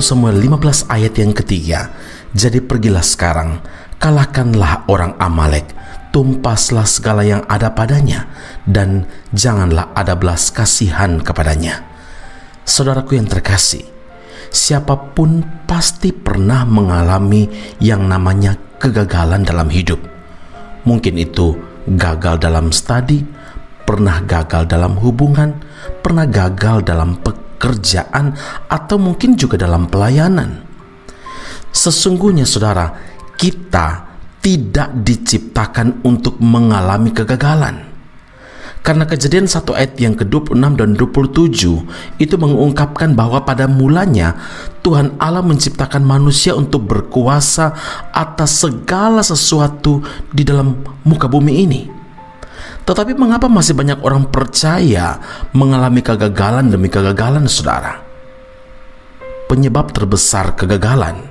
Samuel 15 ayat yang ketiga, jadi pergilah sekarang, kalahkanlah orang Amalek, tumpaslah segala yang ada padanya, dan janganlah ada belas kasihan kepadanya. Saudaraku yang terkasih, siapapun pasti pernah mengalami yang namanya kegagalan dalam hidup. Mungkin itu gagal dalam studi, pernah gagal dalam hubungan, pernah gagal dalam pekerjaan, atau mungkin juga dalam pelayanan. Sesungguhnya saudara, kita tidak diciptakan untuk mengalami kegagalan. Karena Kejadian 1 ayat yang ke-26 dan 27 itu mengungkapkan bahwa pada mulanya Tuhan Allah menciptakan manusia untuk berkuasa atas segala sesuatu di dalam muka bumi ini. Tetapi mengapa masih banyak orang percaya mengalami kegagalan demi kegagalan, saudara? Penyebab terbesar kegagalan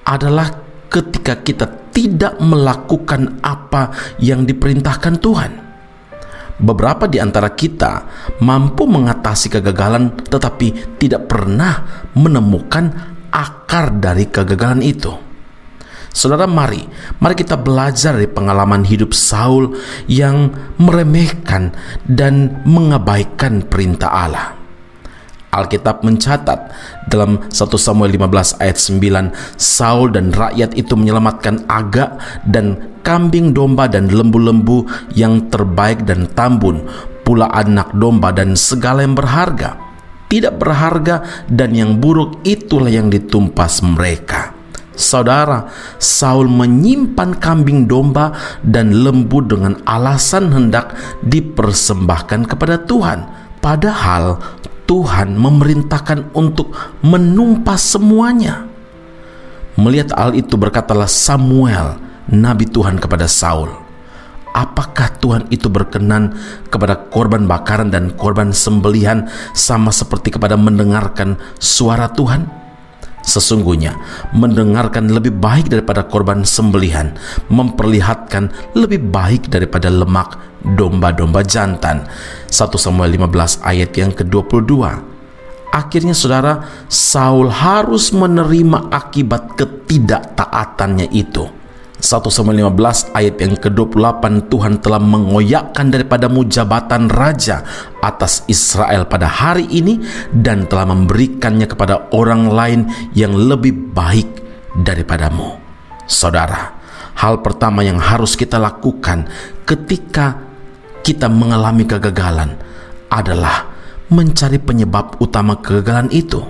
adalah ketika kita tidak melakukan apa yang diperintahkan Tuhan. Beberapa di antara kita mampu mengatasi kegagalan tetapi tidak pernah menemukan akar dari kegagalan itu. Saudara, mari kita belajar dari pengalaman hidup Saul yang meremehkan dan mengabaikan perintah Allah. Alkitab mencatat dalam 1 Samuel 15 ayat 9, Saul dan rakyat itu menyelamatkan agak dan kambing domba dan lembu-lembu yang terbaik dan tambun, pula anak domba dan segala yang berharga. Tidak berharga dan yang buruk itulah yang ditumpas mereka. Saudara, Saul menyimpan kambing domba dan lembu dengan alasan hendak dipersembahkan kepada Tuhan. Padahal Tuhan memerintahkan untuk menumpas semuanya. Melihat hal itu, berkatalah Samuel, nabi Tuhan, kepada Saul, apakah Tuhan itu berkenan kepada korban bakaran dan korban sembelihan sama seperti kepada mendengarkan suara Tuhan? Sesungguhnya mendengarkan lebih baik daripada korban sembelihan, memperlihatkan lebih baik daripada lemak domba-domba jantan. 1 Samuel 15 ayat yang ke-22. Akhirnya saudara, Saul harus menerima akibat ketidaktaatannya itu. 1 Samuel 15 ayat yang ke-28, Tuhan telah mengoyakkan daripadamu jabatan raja atas Israel pada hari ini dan telah memberikannya kepada orang lain yang lebih baik daripadamu. Saudara, hal pertama yang harus kita lakukan ketika kita mengalami kegagalan adalah mencari penyebab utama kegagalan itu.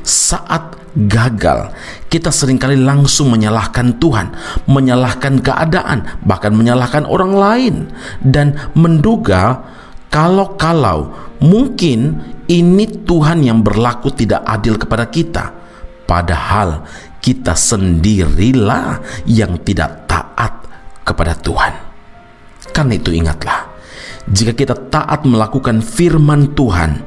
Saat gagal, kita seringkali langsung menyalahkan Tuhan, menyalahkan keadaan, bahkan menyalahkan orang lain, dan menduga kalau mungkin ini Tuhan yang berlaku tidak adil kepada kita. Padahal kita sendirilah yang tidak taat kepada Tuhan. Karena itu ingatlah, jika kita taat melakukan firman Tuhan,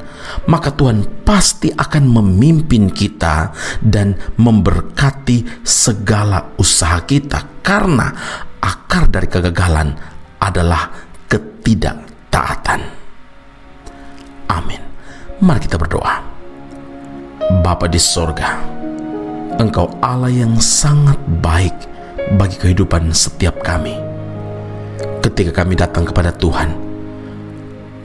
maka Tuhan pasti akan memimpin kita dan memberkati segala usaha kita, karena akar dari kegagalan adalah ketidaktaatan. Amin. Mari kita berdoa. Bapa di sorga, Engkau Allah yang sangat baik bagi kehidupan setiap kami. Ketika kami datang kepada Tuhan,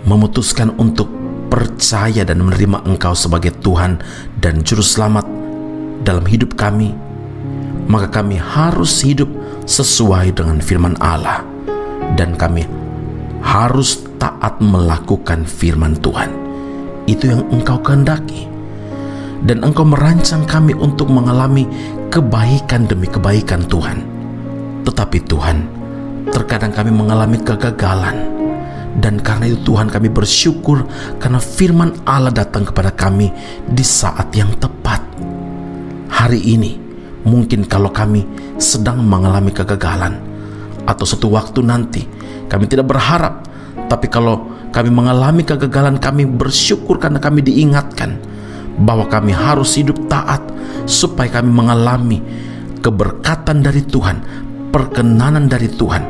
memutuskan untuk percaya dan menerima Engkau sebagai Tuhan dan Juru Selamat dalam hidup kami, maka kami harus hidup sesuai dengan firman Allah, dan kami harus taat melakukan firman Tuhan. Itu yang Engkau kehendaki, dan Engkau merancang kami untuk mengalami kebaikan demi kebaikan Tuhan. Tetapi Tuhan, terkadang kami mengalami kegagalan, dan karena itu Tuhan, kami bersyukur karena firman Allah datang kepada kami di saat yang tepat. Hari ini mungkin kalau kami sedang mengalami kegagalan, atau suatu waktu nanti kami tidak berharap, tapi kalau kami mengalami kegagalan, kami bersyukur karena kami diingatkan bahwa kami harus hidup taat supaya kami mengalami keberkatan dari Tuhan, perkenanan dari Tuhan,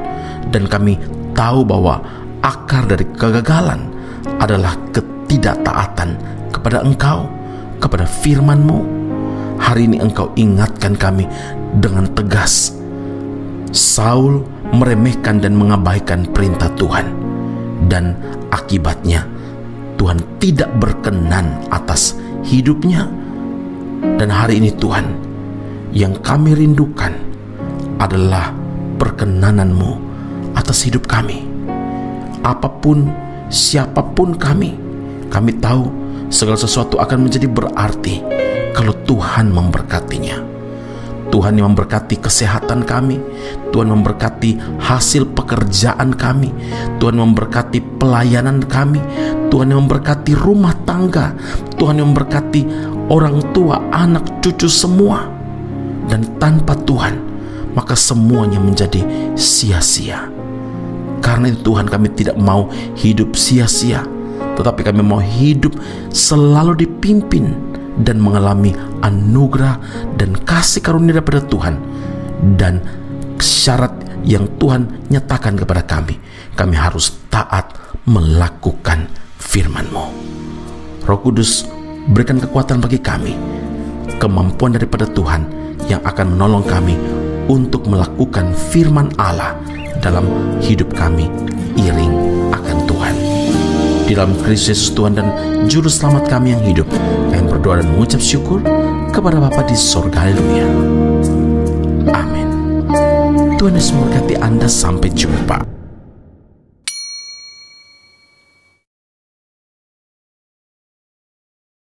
dan kami tahu bahwa akar dari kegagalan adalah ketidaktaatan kepada Engkau, kepada firman-Mu. hari ini Engkau ingatkan kami dengan tegas. Saul meremehkan dan mengabaikan perintah Tuhan, dan akibatnya Tuhan tidak berkenan atas hidupnya. Dan hari ini Tuhan, yang kami rindukan adalah perkenanan-Mu atas hidup kami. Apapun, siapapun kami tahu segala sesuatu akan menjadi berarti kalau Tuhan memberkatinya. Tuhan yang memberkati kesehatan kami, Tuhan memberkati hasil pekerjaan kami, Tuhan memberkati pelayanan kami, Tuhan yang memberkati rumah tangga, Tuhan yang memberkati orang tua, anak, cucu semua. Dan tanpa Tuhan, maka semuanya menjadi sia-sia. Karena itu Tuhan, kami tidak mau hidup sia-sia, tetapi kami mau hidup selalu dipimpin dan mengalami anugerah dan kasih karunia daripada Tuhan. Dan syarat yang Tuhan nyatakan kepada kami harus taat melakukan firman-Mu. Roh Kudus, berikan kekuatan bagi kami, kemampuan daripada Tuhan yang akan menolong kami untuk melakukan firman Allah dalam hidup kami iring akan Tuhan. Di dalam Kristus Tuhan dan Juru Selamat kami yang hidup, kami berdoa dan mengucap syukur kepada Bapa di sorga. Haleluya. Amin. Tuhan Yesus memberkati Anda. Sampai jumpa.